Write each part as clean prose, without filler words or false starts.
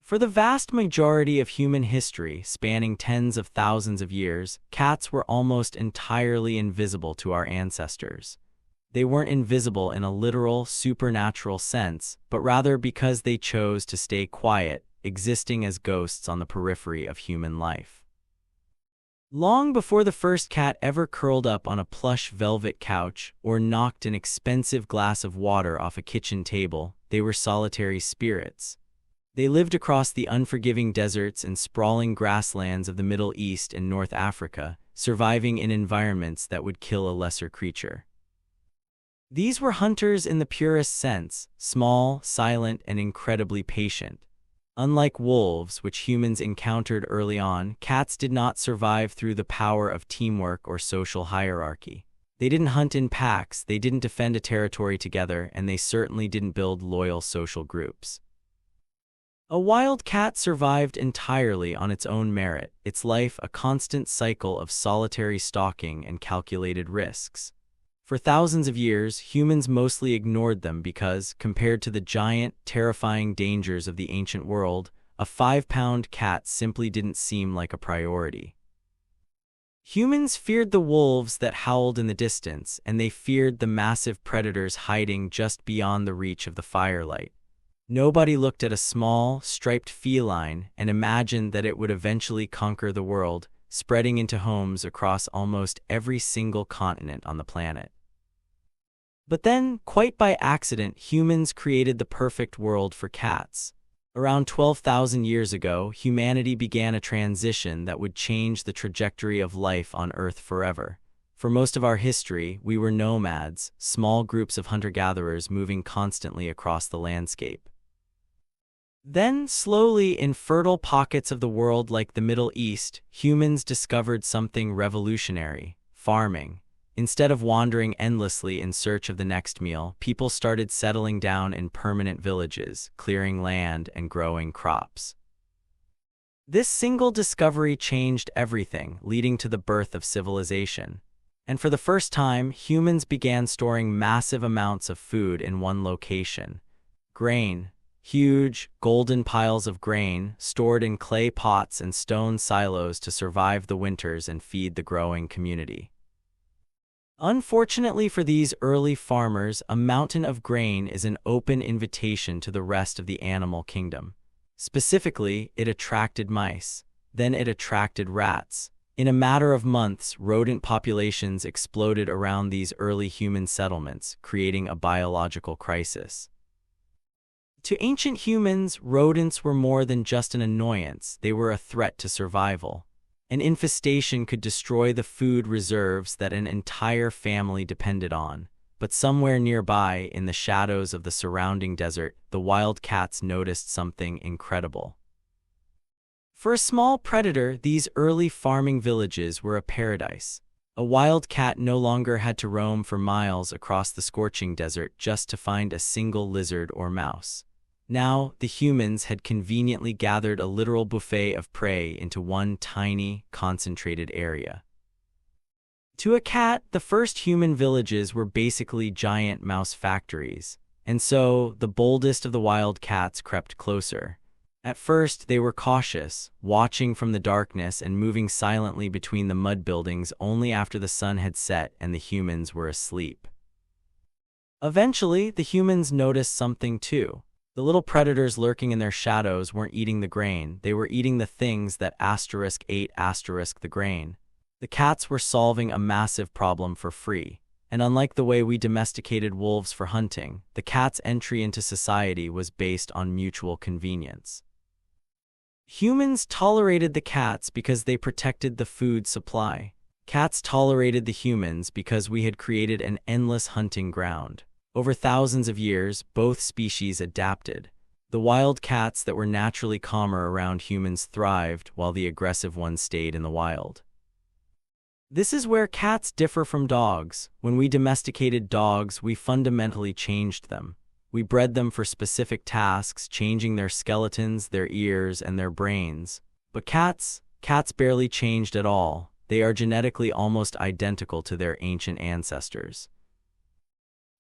For the vast majority of human history, spanning tens of thousands of years, cats were almost entirely invisible to our ancestors. They weren't invisible in a literal, supernatural sense, but rather because they chose to stay quiet, existing as ghosts on the periphery of human life. Long before the first cat ever curled up on a plush velvet couch or knocked an expensive glass of water off a kitchen table, they were solitary spirits. They lived across the unforgiving deserts and sprawling grasslands of the Middle East and North Africa, surviving in environments that would kill a lesser creature. These were hunters in the purest sense, small, silent, and incredibly patient. Unlike wolves, which humans encountered early on, cats did not survive through the power of teamwork or social hierarchy. They didn't hunt in packs, they didn't defend a territory together, and they certainly didn't build loyal social groups. A wild cat survived entirely on its own merit, its life a constant cycle of solitary stalking and calculated risks. For thousands of years, humans mostly ignored them because, compared to the giant, terrifying dangers of the ancient world, a 5-pound cat simply didn't seem like a priority. Humans feared the wolves that howled in the distance, and they feared the massive predators hiding just beyond the reach of the firelight. Nobody looked at a small, striped feline and imagined that it would eventually conquer the world, spreading into homes across almost every single continent on the planet. But then, quite by accident, humans created the perfect world for cats. Around 12,000 years ago, humanity began a transition that would change the trajectory of life on Earth forever. For most of our history, we were nomads, small groups of hunter-gatherers moving constantly across the landscape. Then, slowly, in fertile pockets of the world like the Middle East, humans discovered something revolutionary: farming. Instead of wandering endlessly in search of the next meal, people started settling down in permanent villages, clearing land and growing crops. This single discovery changed everything, leading to the birth of civilization. And for the first time, humans began storing massive amounts of food in one location: grain. Huge, golden piles of grain, stored in clay pots and stone silos to survive the winters and feed the growing community. Unfortunately for these early farmers, a mountain of grain is an open invitation to the rest of the animal kingdom. Specifically, it attracted mice. Then it attracted rats. In a matter of months, rodent populations exploded around these early human settlements, creating a biological crisis. To ancient humans, rodents were more than just an annoyance, they were a threat to survival. An infestation could destroy the food reserves that an entire family depended on. But somewhere nearby, in the shadows of the surrounding desert, the wild cats noticed something incredible. For a small predator, these early farming villages were a paradise. A wild cat no longer had to roam for miles across the scorching desert just to find a single lizard or mouse. Now, the humans had conveniently gathered a literal buffet of prey into one tiny, concentrated area. To a cat, the first human villages were basically giant mouse factories, and so the boldest of the wild cats crept closer. At first, they were cautious, watching from the darkness and moving silently between the mud buildings only after the sun had set and the humans were asleep. Eventually, the humans noticed something too. The little predators lurking in their shadows weren't eating the grain, they were eating the things that ate the grain. The cats were solving a massive problem for free, and unlike the way we domesticated wolves for hunting, the cat's entry into society was based on mutual convenience. Humans tolerated the cats because they protected the food supply. Cats tolerated the humans because we had created an endless hunting ground. Over thousands of years, both species adapted. The wild cats that were naturally calmer around humans thrived, while the aggressive ones stayed in the wild. This is where cats differ from dogs. When we domesticated dogs, we fundamentally changed them. We bred them for specific tasks, changing their skeletons, their ears, and their brains. But cats barely changed at all. They are genetically almost identical to their ancient ancestors.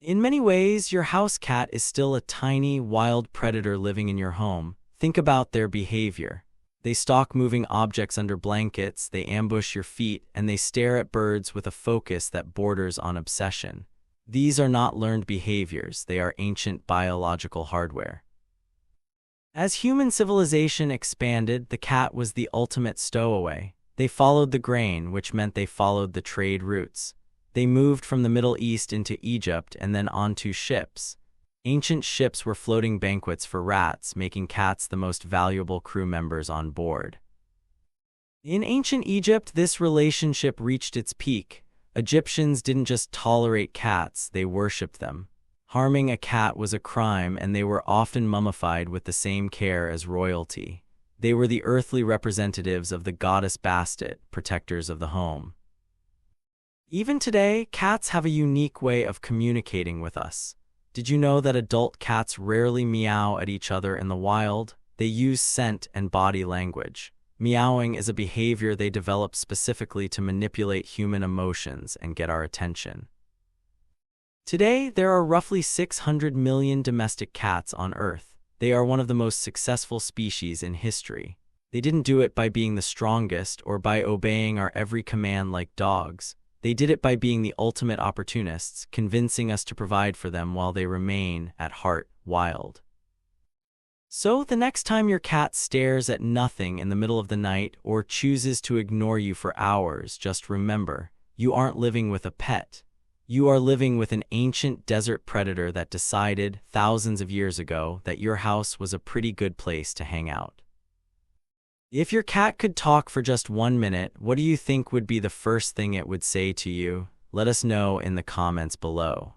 In many ways, your house cat is still a tiny, wild predator living in your home. Think Think about their behavior. They stalk moving objects under blankets, they ambush your feet, and they stare at birds with a focus that borders on obsession. These are not learned behaviors, they are ancient biological hardware. As human civilization expanded, the cat was the ultimate stowaway. They followed the grain, which meant they followed the trade routes. They moved from the Middle East into Egypt and then onto ships. Ancient ships were floating banquets for rats, making cats the most valuable crew members on board. In ancient Egypt, this relationship reached its peak. Egyptians didn't just tolerate cats, they worshipped them. Harming a cat was a crime, and they were often mummified with the same care as royalty. They were the earthly representatives of the goddess Bastet, protectors of the home. Even today, cats have a unique way of communicating with us. Did you know that adult cats rarely meow at each other in the wild? They use scent and body language. Meowing is a behavior they develop specifically to manipulate human emotions and get our attention. Today, there are roughly 600 million domestic cats on Earth. They are one of the most successful species in history. They didn't do it by being the strongest or by obeying our every command like dogs. They did it by being the ultimate opportunists, convincing us to provide for them while they remain, at heart, wild. So, the next time your cat stares at nothing in the middle of the night or chooses to ignore you for hours, just remember, you aren't living with a pet. You are living with an ancient desert predator that decided, thousands of years ago, that your house was a pretty good place to hang out. If your cat could talk for just 1 minute, what do you think would be the first thing it would say to you? Let us know in the comments below.